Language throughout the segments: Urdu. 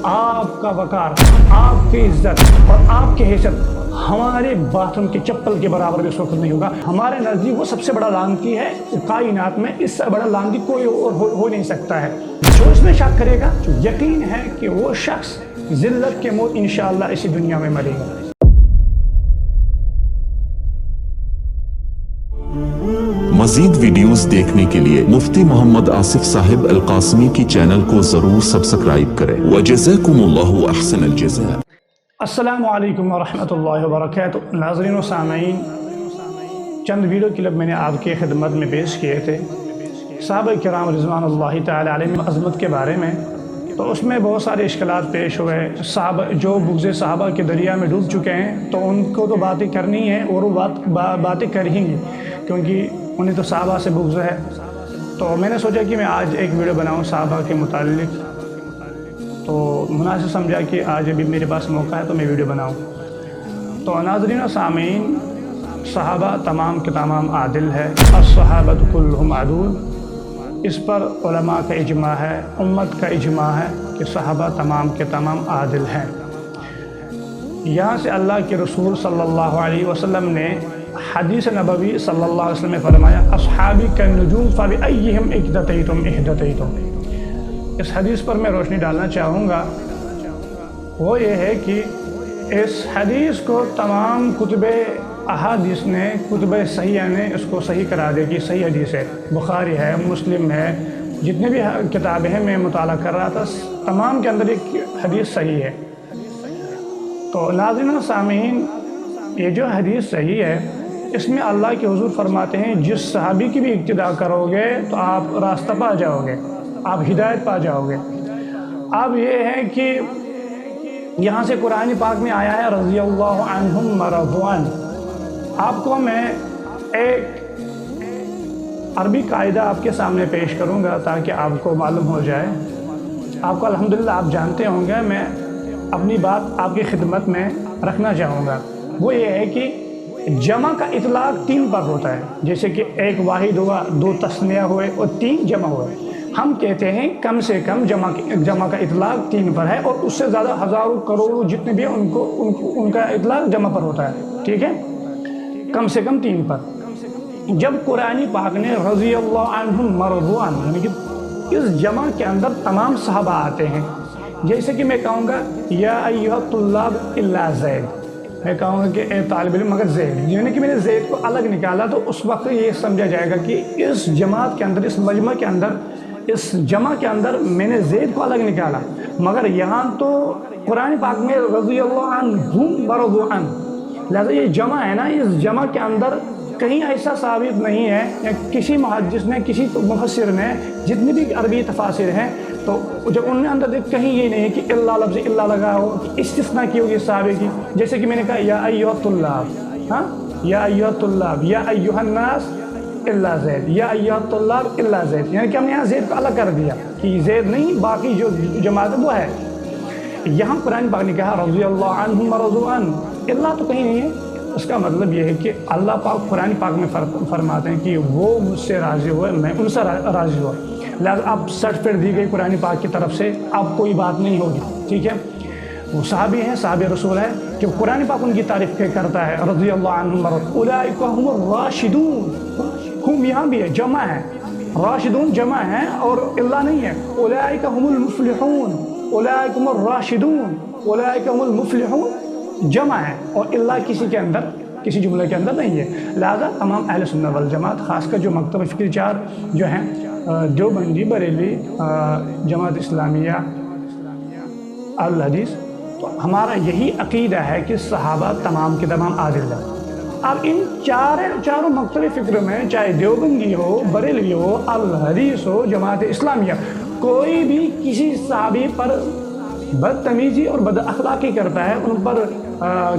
آپ کا وقار، آپ کی عزت اور آپ کی حیثیت ہمارے باتھ روم کے چپل کے برابر بھی اس وقت نہیں ہوگا۔ ہمارے نزدیک وہ سب سے بڑا لعنتی ہے کائنات میں، اس سے بڑا لعنتی کوئی اور ہو نہیں سکتا ہے۔ جو اس میں شک کرے گا یقین ہے کہ وہ شخص ذلت کے موت انشاءاللہ اسی دنیا میں مرے گا۔ مزید ویڈیوز دیکھنے کے لیے مفتی محمد آصف صاحب القاسمی کی چینل کو ضرور سبسکرائب کریں۔ وجزاکم اللہ احسن الجزاء۔ السلام علیکم ورحمۃ اللہ وبرکاتہ۔ ناظرین و سامعین، چند ویڈیو کلپ میں نے آپ کی خدمت میں پیش کیے تھے صحابہ کرام رضوان اللہ تعالی علیہم عظمت کے بارے میں، تو اس میں بہت سارے اشکالات پیش ہوئے۔ صحابہ جو بغض صحابہ کے دریا میں ڈوب چکے ہیں تو ان کو تو باتیں کرنی ہیں اور وہ باتیں کر ہی گی، کیونکہ انہیں تو صحابہ سے بغض ہے۔ تو میں نے سوچا کہ میں آج ایک ویڈیو بناؤں صحابہ کے متعلق، تو مناسب سمجھا کہ آج ابھی میرے پاس موقع ہے تو میں ویڈیو بناؤں۔ تو ناظرین و سامعین، صحابہ تمام کے تمام عادل ہے، الصحابۃ کلہم عدول، اس پر علماء کا اجماع ہے، امت کا اجماع ہے کہ صحابہ تمام کے تمام عادل ہیں۔ یہاں سے اللہ کے رسول صلی اللہ علیہ وسلم نے حدیث نبوی صلی اللہ علیہ وسلم نے فرمایا اصحابی کالنجوم فبأیہم اقتدیتم اہتدیتم۔ اس حدیث پر میں روشنی ڈالنا چاہوں گا، وہ یہ ہے کہ اس حدیث کو تمام کتب احادیث نے، کتب صحیحہ نے اس کو صحیح کرا دے کہ صحیح حدیث ہے۔ بخاری ہے، مسلم ہے، جتنے بھی کتابیں ہیں میں مطالعہ کر رہا تھا، تمام کے اندر ایک حدیث صحیح ہے۔ تو ناظرین و سامعین، یہ جو حدیث صحیح ہے اس میں اللہ کے حضور فرماتے ہیں جس صحابی کی بھی اقتداء کرو گے تو آپ راستہ پا جاؤ گے، آپ ہدایت پا جاؤ گے۔ اب یہ ہے کہ یہاں سے قرآن پاک میں آیا ہے رضی اللہ عنہم ورضوا عنہ۔ آپ کو میں ایک عربی قاعدہ آپ کے سامنے پیش کروں گا تاکہ آپ کو معلوم ہو جائے۔ آپ کو الحمدللہ آپ جانتے ہوں گے، میں اپنی بات آپ کی خدمت میں رکھنا چاہوں گا۔ وہ یہ ہے کہ جمع کا اطلاق 3 پر ہوتا ہے، جیسے کہ ایک واحد ہوا، 2 تثنیہ ہوئے اور 3 جمع ہوئے۔ ہم کہتے ہیں کم سے کم جمع کا اطلاق 3 پر ہے، اور اس سے زیادہ ہزاروں کروڑوں جتنے بھی ان کا اطلاق جمع پر ہوتا ہے، ٹھیک ہے، کم سے کم 3 پر۔ جب قرآن پاک نے رضی اللہ عنہم ورضوا عنہ، یعنی کہ اس جمع کے اندر تمام صحابہ آتے ہیں، جیسے کہ میں کہوں گا یا ایھا الطلاب الا زید، میں کہوں گا کہ اے طالب علم مگر زید، یعنی کہ میں نے زید کو الگ نکالا تو اس وقت یہ سمجھا جائے گا کہ اس جماعت کے اندر، اس مجمع کے اندر، اس جمع کے اندر میں نے زید کو الگ نکالا۔ مگر یہاں تو قرآن پاک میں رضی اللہ عنہم ورضوا عنہ، لہذا یہ جمع ہے نا، اس جمع کے اندر کہیں ایسا ثابت نہیں ہے، یا کسی محدث نے، کسی مفسر نے، جتنی بھی عربی تفاسیر ہیں تو جب ان میں اندر کہیں یہ نہیں ہے کہ اللہ لفظ اللہ لگا ہو، استثناء کی ہوگی صحابے کی، جیسے کہ میں نے کہا یا ایھا الطلاب، ہاں، یا ایھا الطلاب، یا ایھا الناس الا زید، یا ایھا الطلاب الا زید، یعنی کہ ہم نے یہاں زید کو الگ کر دیا کہ زید نہیں، باقی جو جماعت وہ ہے۔ یہاں قرآن پاک نے کہا رضی اللہ عنہم ورضوا عنہ، اللہ تو کہیں نہیں ہے۔ اس کا مطلب یہ ہے کہ اللہ پاک قرآن پاک میں فرماتے ہیں کہ وہ مجھ سے راضی ہوئے، میں ان سے راضی ہوا، لہذا اب سرٹیفکیٹ دی گئی قرآن پاک کی طرف سے، اب کوئی بات نہیں ہوگی، ٹھیک ہے۔ وہ صحابی ہیں، صحابی رسول ہے کہ قرآن پاک ان کی تعریف کرتا ہے رضی اللہ عنہم اولئک هم الراشدون، ہم یہاں بھی ہے، جمع ہے، راشدون جمع ہے اور اللہ نہیں ہے۔ اولئک هم المفلحون، اولئک هم الراشدون، اولئک هم المفلحون جمع ہے، اور اللہ کسی کے اندر، کسی جملے کے اندر نہیں ہے۔ لہذا تمام اہل سنت والجماعت، خاص کر جو مکتب فکری 4 جو ہیں، دیوبندی، بریلی، جماعت اسلامیہ، الحدیث، تو ہمارا یہی عقیدہ ہے کہ صحابہ تمام کے تمام عادل ہیں۔ اب ان چاروں مکتب فکر میں، چاہے دیوبندی ہو، بریلوی ہو، الحدیث ہو، جماعت اسلامیہ، کوئی بھی کسی صحابی پر بدتمیزی اور بد اخلاقی کرتا ہے، ان پر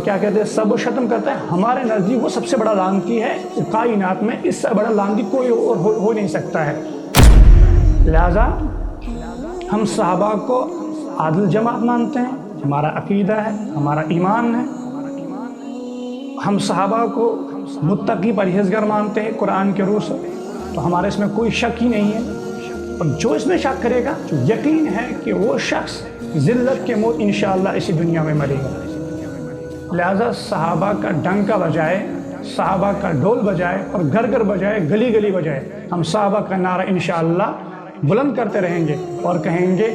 کیا کہتے ہیں، سب و شتم کرتا ہے، ہمارے نزدیک وہ سب سے بڑا لعنتی ہے کائنات میں، اس سے بڑا لعنتی کوئی اور ہو نہیں سکتا ہے۔ لہذا ہم صحابہ کو عادل جماعت مانتے ہیں، ہمارا عقیدہ ہے، ہمارا ایمان ہے۔ ہم صحابہ کو متقی پرہیزگار مانتے ہیں قرآن کے روح سے، تو ہمارے اس میں کوئی شک ہی نہیں ہے۔ اور جو اس میں شک کرے گا یقین ہے کہ وہ شخص ذلت کے موت انشاءاللہ اسی دنیا میں مرے گا۔ لہذا صحابہ کا ڈنکا بجائے، صحابہ کا ڈھول بجائے اور گھر گھر بجائے، گلی گلی بجائے، ہم صحابہ کا نعرہ انشاءاللہ بلند کرتے رہیں گے اور کہیں گے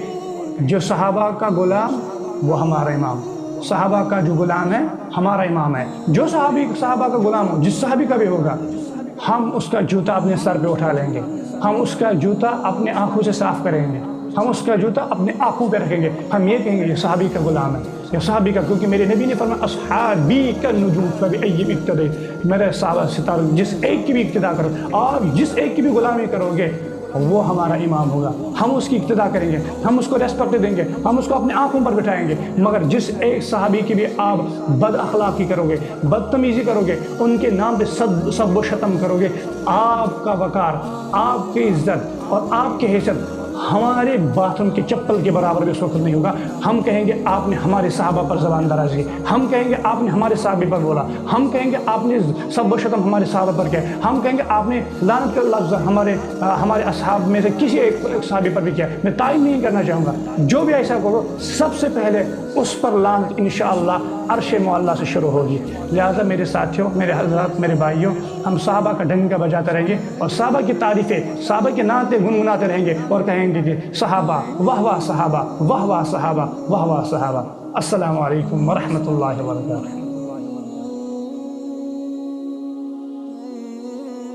جو صحابہ کا غلام وہ ہمارا امام، صحابہ کا جو غلام ہے ہمارا امام ہے۔ جو صحابہ کا غلام ہو، جس صحابی کا بھی ہوگا، ہم اس کا جوتا اپنے سر پہ اٹھا لیں گے، ہم اس کا جوتا اپنے آنکھوں سے صاف کریں گے، ہم اس کا جوتا اپنے آنکھوں پہ رکھیں گے، ہم یہ کہیں گے یہ صحابی کا غلام ہے، یہ صحابی کا، کیونکہ میرے نبی نے فرمایا اصحابی کالنجوم فبأیہم اقتدیت، میرے صحابہ ستاروں جس ایک کی بھی اقتدا کرو، آپ جس ایک کی بھی غلامی کرو گے وہ ہمارا امام ہوگا، ہم اس کی اقتدا کریں گے، ہم اس کو ریسپیکٹ دیں گے، ہم اس کو اپنے آنکھوں پر بٹھائیں گے۔ مگر جس ایک صحابی کی بھی آپ بد اخلاقی کرو گے، بدتمیزی کرو گے، ان کے نام پہ سب و شتم کرو گے، آپ کا وقار، آپ کی عزت اور آپ کی حیثیت ہمارے باتھ روم کے چپل کے برابر بھی اس وقت نہیں ہوگا۔ ہم کہیں گے آپ نے ہمارے صحابہ پر زبان درازی کی، ہم کہیں گے آپ نے ہمارے صحابی پر بولا، ہم کہیں گے آپ نے سب و شتم ہمارے صحابہ پر کیا، ہم کہیں گے آپ نے لعنت کا لفظ ہمارے اصحاب میں سے کسی ایک صحابی پر بھی کیا۔ میں تعین نہیں کرنا چاہوں گا، جو بھی ایسا کرو سب سے پہلے اس پر لعنت انشاءاللہ عرش معلیٰ سے شروع ہوگی۔ لہٰذا میرے ساتھیوں، میرے حضرات، میرے بھائیوں، ہم صحابہ کا ڈنکا بجاتے رہیں گے اور صحابہ کی تعریفیں، صحابہ کے نعتیں گنگناتے رہیں گے اور کہیں گے کہ صحابہ واہ واہ صحابہ، واہ واہ صحابہ، واہ واہ صحابہ۔ السلام علیکم ورحمۃ اللہ وبرکاتہ۔